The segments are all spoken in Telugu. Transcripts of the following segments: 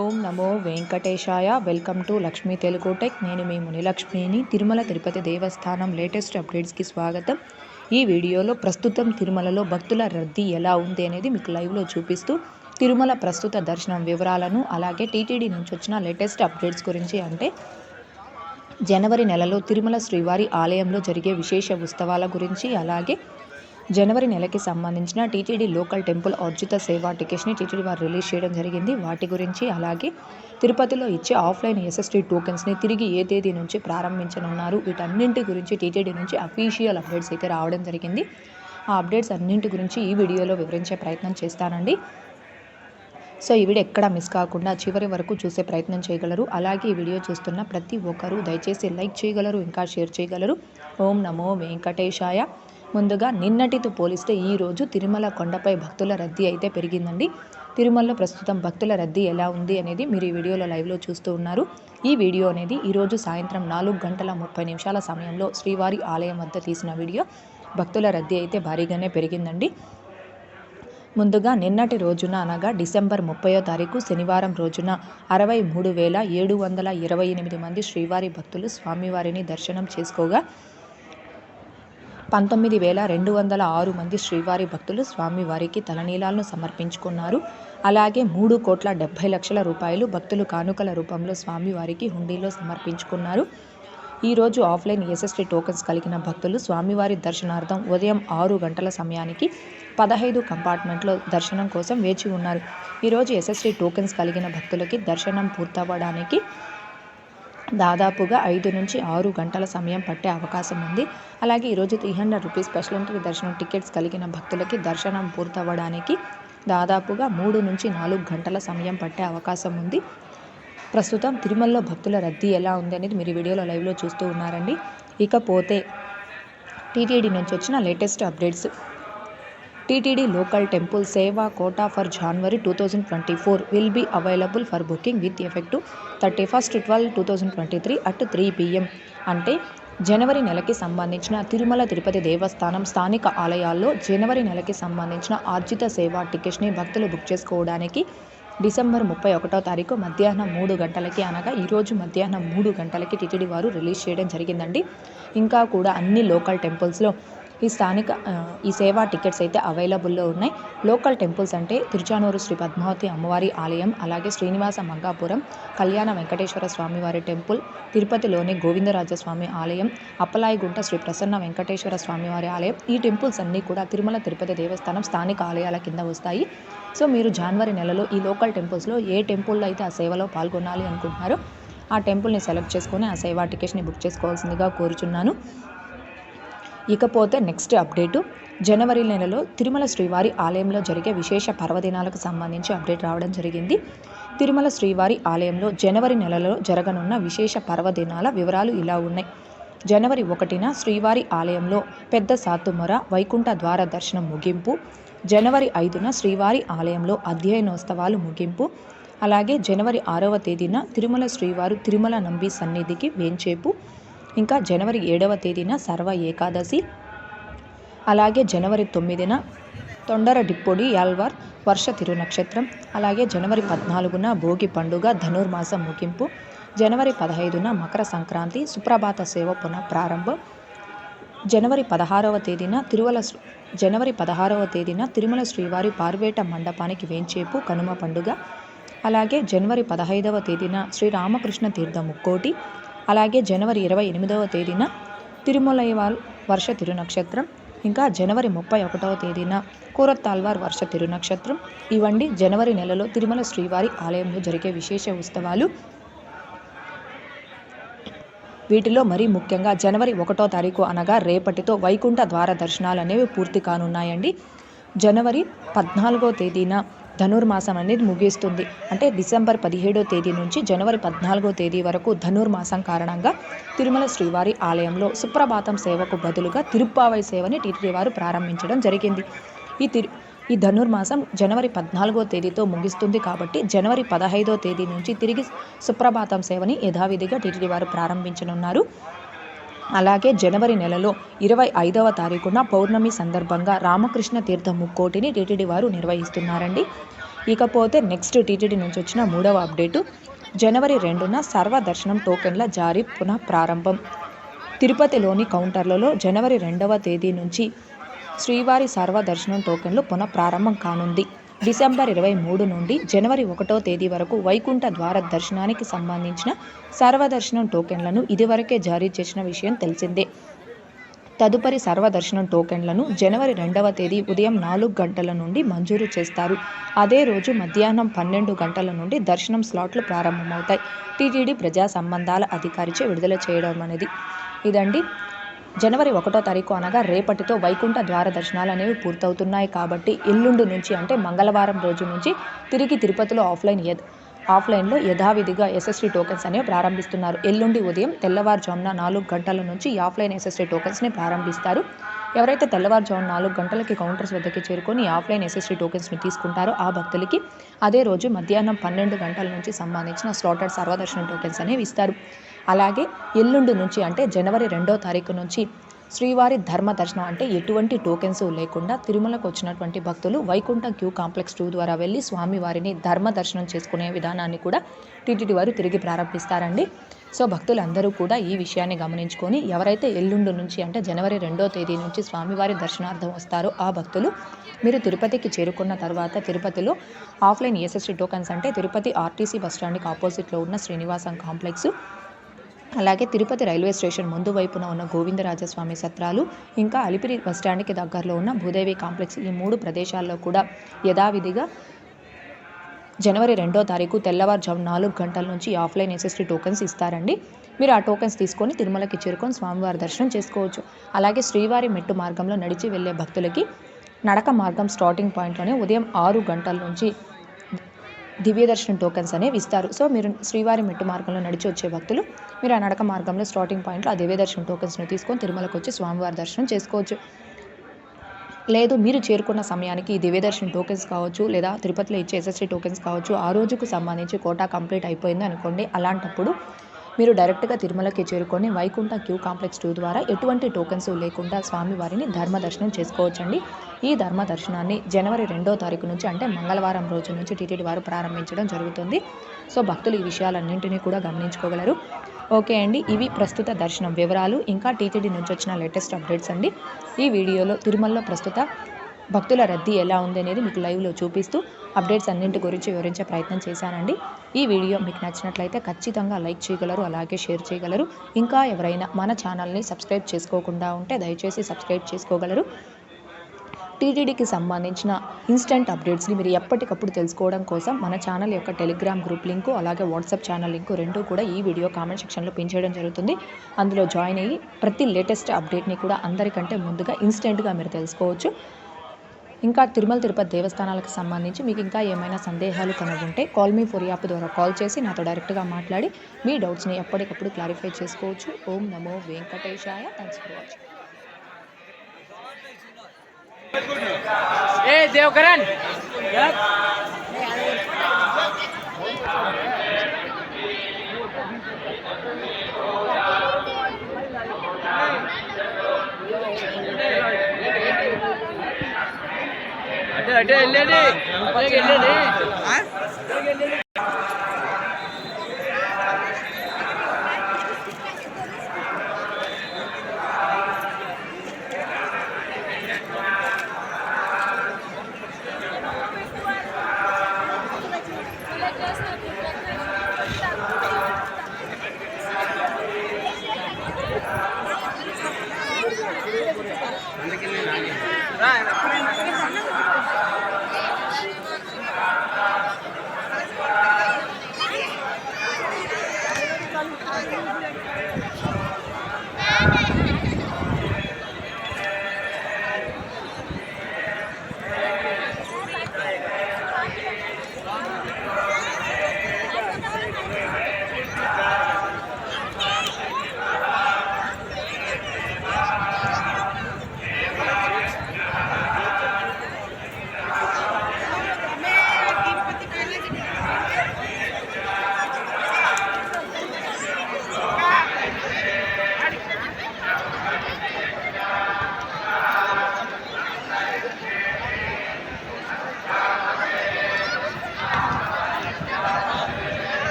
Om Namo Venkatesaya. Welcome to Lakshmi Telugu tech. నేను మీ మునిలక్ష్మిని. తిరుమల తిరుపతి దేవస్థానం లేటెస్ట్ అప్డేట్స్కి స్వాగతం. ఈ వీడియోలో ప్రస్తుతం తిరుమలలో భక్తుల రద్దీ ఎలా ఉంది అనేది మీకు లైవ్లో చూపిస్తూ తిరుమల ప్రస్తుత దర్శనం వివరాలను, అలాగే టీటీడీ నుంచి వచ్చిన లేటెస్ట్ అప్డేట్స్ గురించి, అంటే జనవరి నెలలో తిరుమల శ్రీవారి ఆలయంలో జరిగే విశేష ఉత్సవాల గురించి, అలాగే జనవరి నెలకి సంబంధించిన టీటీడీ లోకల్ టెంపుల్ ఆర్జిత సేవా టికెట్స్ని టీటీడీ వారు రిలీజ్ చేయడం జరిగింది. వాటి గురించి, అలాగే తిరుపతిలో ఇచ్చే ఆఫ్లైన్ ఎస్ఎస్టీ టోకెన్స్ని తిరిగి ఏ తేదీ నుంచి ప్రారంభించనున్నారు, వీటన్నింటి గురించి టీటీడీ నుంచి అఫీషియల్ అప్డేట్స్ అయితే రావడం జరిగింది. ఆ అప్డేట్స్ అన్నింటి గురించి ఈ వీడియోలో వివరించే ప్రయత్నం చేస్తానండి. సో ఈ వీడియో ఎక్కడ మిస్ కాకుండా చివరి వరకు చూసే ప్రయత్నం చేయగలరు. అలాగే ఈ వీడియో చూస్తున్న ప్రతి ఒక్కరూ దయచేసి లైక్ చేయగలరు, ఇంకా షేర్ చేయగలరు. ఓం నమో వెంకటేశాయ. ముందుగా నిన్నటితో పోలిస్తే ఈరోజు తిరుమల కొండపై భక్తుల రద్దీ అయితే పెరిగిందండి. తిరుమలలో ప్రస్తుతం భక్తుల రద్దీ ఎలా ఉంది అనేది మీరు ఈ వీడియోలో లైవ్లో చూస్తూ ఉన్నారు. ఈ వీడియో అనేది ఈరోజు సాయంత్రం 4:30 సమయంలో శ్రీవారి ఆలయం వద్ద తీసిన వీడియో. భక్తుల రద్దీ అయితే భారీగానే పెరిగిందండి. ముందుగా నిన్నటి రోజున, అనగా డిసెంబర్ 30 శనివారం రోజున 63,728 మంది శ్రీవారి భక్తులు స్వామివారిని దర్శనం చేసుకోగా 19,206 మంది శ్రీవారి భక్తులు స్వామివారికి తలనీలాలను సమర్పించుకున్నారు. అలాగే 3,70,00,000 రూపాయలు భక్తులు కానుకల రూపంలో స్వామివారికి హుండీలో సమర్పించుకున్నారు. ఈరోజు ఆఫ్లైన్ ఎస్ఎస్టీ టోకెన్స్ కలిగిన భక్తులు స్వామివారి దర్శనార్థం ఉదయం 6 గంటల సమయానికి 15 కంపార్ట్మెంట్లో దర్శనం కోసం వేచి ఉన్నారు. ఈరోజు ఎస్ఎస్టీ టోకెన్స్ కలిగిన భక్తులకి దర్శనం పూర్తవ్వడానికి దాదాపుగా 5 నుంచి 6 గంటల సమయం పట్టే అవకాశం ఉంది. అలాగే ఈరోజు 300 రూపీస్ స్పెషల్ ఎంట్రీ దర్శనం టికెట్స్ కలిగిన భక్తులకి దర్శనం పూర్తవ్వడానికి దాదాపుగా 3 నుంచి 4 గంటల సమయం పట్టే అవకాశం ఉంది. ప్రస్తుతం తిరుమలలో భక్తుల రద్దీ ఎలా ఉంది అనేది మీరు వీడియోలో లైవ్లో చూస్తూ ఉన్నారండి. ఇకపోతే టీటీడీ నుంచి వచ్చిన latest updates. TTD local temple సేవా quota for January 2024 will be available for booking with effect 31/12/2023 at 3 PM. అంటే జనవరి నెలకి సంబంధించిన తిరుమల తిరుపతి దేవస్థానం స్థానిక ఆలయాల్లో జనవరి నెలకి సంబంధించిన ఆర్జిత సేవా టికెట్స్ని భక్తులు బుక్ చేసుకోవడానికి డిసెంబర్ 31 మధ్యాహ్నం 3 గంటలకి, అనగా ఈరోజు మధ్యాహ్నం 3 గంటలకి టీటీడీ వారు రిలీజ్ చేయడం జరిగిందండి. ఇంకా కూడా అన్ని లోకల్ టెంపుల్స్లో ఈ సేవా టికెట్స్ అయితే అవైలబుల్లో ఉన్నాయి. లోకల్ టెంపుల్స్ అంటే తిరుచానూరు శ్రీ పద్మావతి అమ్మవారి ఆలయం, అలాగే శ్రీనివాస మంగాపురం కళ్యాణ వెంకటేశ్వర స్వామివారి టెంపుల్, తిరుపతిలోని గోవిందరాజస్వామి ఆలయం, అప్పలాయిగుంట శ్రీ ప్రసన్న వెంకటేశ్వర స్వామివారి ఆలయం. ఈ టెంపుల్స్ అన్నీ కూడా తిరుమల తిరుపతి దేవస్థానం స్థానిక ఆలయాల కింద వస్తాయి. సో మీరు జనవరి నెలలో ఈ లోకల్ టెంపుల్స్లో ఏ టెంపుల్లో అయితే ఆ సేవలో పాల్గొనాలి అనుకుంటున్నారో ఆ టెంపుల్ని సెలెక్ట్ చేసుకొని ఆ సేవా టికెట్స్ని బుక్ చేసుకోవాల్సిందిగా కోరుచున్నాను. ఇకపోతే నెక్స్ట్ అప్డేటు, జనవరి నెలలో తిరుమల శ్రీవారి ఆలయంలో జరిగే విశేష పర్వదినాలకు సంబంధించి అప్డేట్ రావడం జరిగింది. తిరుమల శ్రీవారి ఆలయంలో జనవరి నెలలో జరగనున్న విశేష పర్వదినాల వివరాలు ఇలా ఉన్నాయి. జనవరి 1న శ్రీవారి ఆలయంలో పెద్ద సాతుమొర వైకుంఠ ద్వార దర్శనం ముగింపు. జనవరి 5న శ్రీవారి ఆలయంలో అధ్యయనోత్సవాలు ముగింపు. అలాగే జనవరి 6వ తేదీన తిరుమల శ్రీవారు తిరుమల నంబి సన్నిధికి వేంచేపు. ఇంకా జనవరి 7వ తేదీన సర్వ ఏకాదశి. అలాగే జనవరి 9న తొండర డిప్పొడి యాల్వార్ వర్ష తిరునక్షత్రం. అలాగే జనవరి 14న భోగి పండుగ ధనుర్మాసం ముగింపు. జనవరి 15న మకర సంక్రాంతి సుప్రభాత సేవ పునఃప్రారంభం. జనవరి 16వ తేదీన తిరుమల శ్రీవారి పార్వేట మండపానికి వేంచేపు కనుమ పండుగ. అలాగే జనవరి 15వ తేదీన శ్రీరామకృష్ణ తీర్థ ముక్కోటి. అలాగే జనవరి 28వ తేదీన తిరుమలైవాల్ వర్ష తిరునక్షత్రం. ఇంకా జనవరి 31వ తేదీన కూరత్తాల్వార్ వర్ష తిరునక్షత్రం. ఇవండి జనవరి నెలలో తిరుమల శ్రీవారి ఆలయంలో జరిగే విశేష ఉత్సవాలు. వీటిలో మరీ ముఖ్యంగా జనవరి 1వ తారీఖు, అనగా రేపటితో వైకుంఠ ద్వార దర్శనాలు అనేవి పూర్తి కానున్నాయండి. జనవరి 14వ తేదీన ధనుర్మాసం అనేది ముగిస్తుంది. అంటే డిసెంబర్ 17వ తేదీ నుంచి జనవరి 14వ తేదీ వరకు ధనుర్మాసం కారణంగా తిరుమల శ్రీవారి ఆలయంలో సుప్రభాతం సేవకు బదులుగా తిరుప్పావై సేవని టీటీడీ వారు ప్రారంభించడం జరిగింది. ఈ ధనుర్మాసం జనవరి 14వ తేదీతో ముగిస్తుంది కాబట్టి జనవరి 15వ తేదీ నుంచి తిరిగి సుప్రభాతం సేవని యథావిధిగా టీటీడీ వారు ప్రారంభించనున్నారు. అలాగే జనవరి నెలలో 25వ తారీఖున పౌర్ణమి సందర్భంగా రామకృష్ణ తీర్థ ముక్కోటిని టీటీడీ వారు నిర్వహిస్తున్నారండి. ఇకపోతే నెక్స్ట్ టీటీడీ నుంచి వచ్చిన 3వ అప్డేటు, జనవరి 2న సర్వదర్శనం టోకెన్ల జారీ పునః ప్రారంభం. తిరుపతిలోని కౌంటర్లలో జనవరి 2వ తేదీ నుంచి శ్రీవారి సర్వదర్శనం టోకెన్లు పునఃప్రారంభం కానుంది. డిసెంబర్ 23 నుండి జనవరి 1వ తేదీ వరకు వైకుంఠ ద్వార దర్శనానికి సంబంధించిన సర్వదర్శనం టోకెన్లను ఇదివరకే జారీ చేసిన విషయం తెలిసిందే. తదుపరి సర్వదర్శనం టోకెన్లను జనవరి 2వ తేదీ ఉదయం 4 గంటల నుండి మంజూరు చేస్తారు. అదే రోజు మధ్యాహ్నం 12 గంటల నుండి దర్శనం స్లాట్లు ప్రారంభమవుతాయి. టీటీడీ ప్రజా సంబంధాల అధికారిచే విడుదల చేయడం అనేది ఇదండి. జనవరి 1వ తారీఖు అనగా రేపటితో వైకుంఠ ద్వార దర్శనాలు అనేవి పూర్తవుతున్నాయి. కాబట్టి ఎల్లుండి నుంచి అంటే మంగళవారం రోజు నుంచి తిరిగి తిరుపతిలో ఆఫ్లైన్లో యథావిధిగా ఎస్ఎస్టీ టోకెన్స్ అనేవి ప్రారంభిస్తున్నారు. ఎల్లుండి ఉదయం తెల్లవారుజామున 4 గంటల నుంచి ఈ ఆఫ్లైన్ ఎస్ఎస్టీ టోకెన్స్ని ప్రారంభిస్తారు. ఎవరైతే తెల్లవారుజామున 4 గంటలకి కౌంటర్స్ వద్దకి చేరుకొని ఆఫ్లైన్ ఎస్ఎస్టీ టోకెన్స్ని తీసుకుంటారో ఆ భక్తులకి అదే రోజు మధ్యాహ్నం 12 గంటల నుంచి సంబంధించిన స్లాటెడ్ సర్వదర్శనం టోకెన్స్ అనేవి ఇస్తారు. అలాగే ఎల్లుండి నుంచి అంటే జనవరి 2వ తారీఖు నుంచి శ్రీవారి ధర్మ దర్శనం అంటే ఎటువంటి టోకెన్స్ లేకుండా తిరుమలకు వచ్చినటువంటి భక్తులు వైకుంఠ క్యూ కాంప్లెక్స్ 2 ద్వారా వెళ్ళి స్వామివారిని ధర్మ దర్శనం చేసుకునే విధానాన్ని కూడా టీటీడీ వారు తిరిగి ప్రారంభిస్తారండి. సో భక్తులందరూ కూడా ఈ విషయాన్ని గమనించుకొని ఎవరైతే ఎల్లుండి నుంచి అంటే జనవరి 2వ తేదీ నుంచి స్వామివారి దర్శనార్థం వస్తారో ఆ భక్తులు మీరు తిరుపతికి చేరుకున్న తర్వాత తిరుపతిలో ఆఫ్లైన్ ఎస్ఎస్టీ టోకెన్స్ అంటే తిరుపతి ఆర్టీసీ బస్టాండ్కి ఆపోజిట్లో ఉన్న శ్రీనివాసం కాంప్లెక్స్, అలాగే తిరుపతి రైల్వే స్టేషన్ ముందు వైపున ఉన్న గోవిందరాజస్వామి సత్రాలు, ఇంకా అలిపిరి బస్టాండ్కి దగ్గరలో ఉన్న భూదేవి కాంప్లెక్స్, ఈ 3 ప్రదేశాల్లో కూడా యథావిధిగా జనవరి 2వ తారీఖు తెల్లవారుజాము 4 గంటల నుంచి ఆఫ్లైన్ ఎస్ఎస్టీ టోకెన్స్ ఇస్తారండి. మీరు ఆ టోకెన్స్ తీసుకొని తిరుమలకి చేరుకొని స్వామివారి దర్శనం చేసుకోవచ్చు. అలాగే శ్రీవారి మెట్టు మార్గంలో నడిచి వెళ్ళే భక్తులకి నడక మార్గం స్టార్టింగ్ పాయింట్లోనే ఉదయం 6 గంటల నుంచి దివ్య దర్శనం టోకెన్స్ అనేవి ఇస్తారు. సో మీరు శ్రీవారి మెట్టు మార్గంలో నడిచి వచ్చే భక్తులు మీరు ఆ నడక మార్గంలో స్టార్టింగ్ పాయింట్లో ఆ దివ్య దర్శనం టోకెన్స్ని తీసుకొని తిరుమలకు వచ్చి స్వామివారి దర్శనం చేసుకోవచ్చు. లేదు మీరు చేరుకున్న సమయానికి ఈ దివ్య దర్శనం టోకెన్స్ కావచ్చు లేదా తిరుపతిలో ఇచ్చే ఎస్ఎస్టీ టోకెన్స్ కావచ్చు ఆ రోజుకు సంబంధించి కోటా కంప్లీట్ అయిపోయింది అనుకోండి. అలాంటప్పుడు మీరు డైరెక్ట్గా తిరుమలకి చేరుకొని వైకుంఠ క్యూ కాంప్లెక్స్ 2 ద్వారా ఎటువంటి టోకెన్స్ లేకుండా స్వామివారిని ధర్మ దర్శనం చేసుకోవచ్చండి. ఈ ధర్మ దర్శనాన్ని జనవరి 2వ తారీఖు నుంచి అంటే మంగళవారం రోజు నుంచి టీటీడీ వారు ప్రారంభించడం జరుగుతుంది. సో భక్తులు ఈ విషయాలన్నింటినీ కూడా గమనించుకోగలరు. ఓకే అండి, ఇవి ప్రస్తుత దర్శనం వివరాలు ఇంకా టీటీడీ నుంచి వచ్చిన లేటెస్ట్ అప్డేట్స్ అండి. ఈ వీడియోలో తిరుమలలో ప్రస్తుత భక్తుల రద్దీ ఎలా ఉంది అనేది మీకు లైవ్లో చూపిస్తూ అప్డేట్స్ అన్నింటి గురించి వివరించే ప్రయత్నం చేశానండి. ఈ వీడియో మీకు నచ్చినట్లయితే ఖచ్చితంగా లైక్ చేయగలరు, అలాగే షేర్ చేయగలరు. ఇంకా ఎవరైనా మన ఛానల్ని సబ్స్క్రైబ్ చేసుకోకుండా ఉంటే దయచేసి సబ్స్క్రైబ్ చేసుకోగలరు. టీటీడీకి సంబంధించిన ఇన్స్టెంట్ అప్డేట్స్ని మీరు ఎప్పటికప్పుడు తెలుసుకోవడం కోసం మన ఛానల్ యొక్క టెలిగ్రామ్ గ్రూప్ లింకు అలాగే వాట్సాప్ ఛానల్ లింకు రెండూ కూడా ఈ వీడియో కామెంట్ సెక్షన్లో పిన్ చేయడం జరుగుతుంది. అందులో జాయిన్ అయ్యి ప్రతి లేటెస్ట్ అప్డేట్ని కూడా అందరికంటే ముందుగా ఇన్స్టెంట్గా మీరు తెలుసుకోవచ్చు. ఇంకా తిరుమల తిరుపతి దేవస్థానాలకు సంబంధించి మీకు ఇంకా ఏమైనా సందేహాలు ఉంటే కాల్ మీ ఫర్ యాప్ ద్వారా కాల్ చేసి నాతో డైరెక్ట్గా మాట్లాడి మీ డౌట్స్ని ఎప్పటికప్పుడు క్లారిఫై చేసుకోవచ్చు. ఓం నమో వెంకటేశాయ. Thanks for watching. దేవకరణ్ అటే వెళ్ళండి.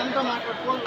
ఎంత మాట్లాడుకోవాలి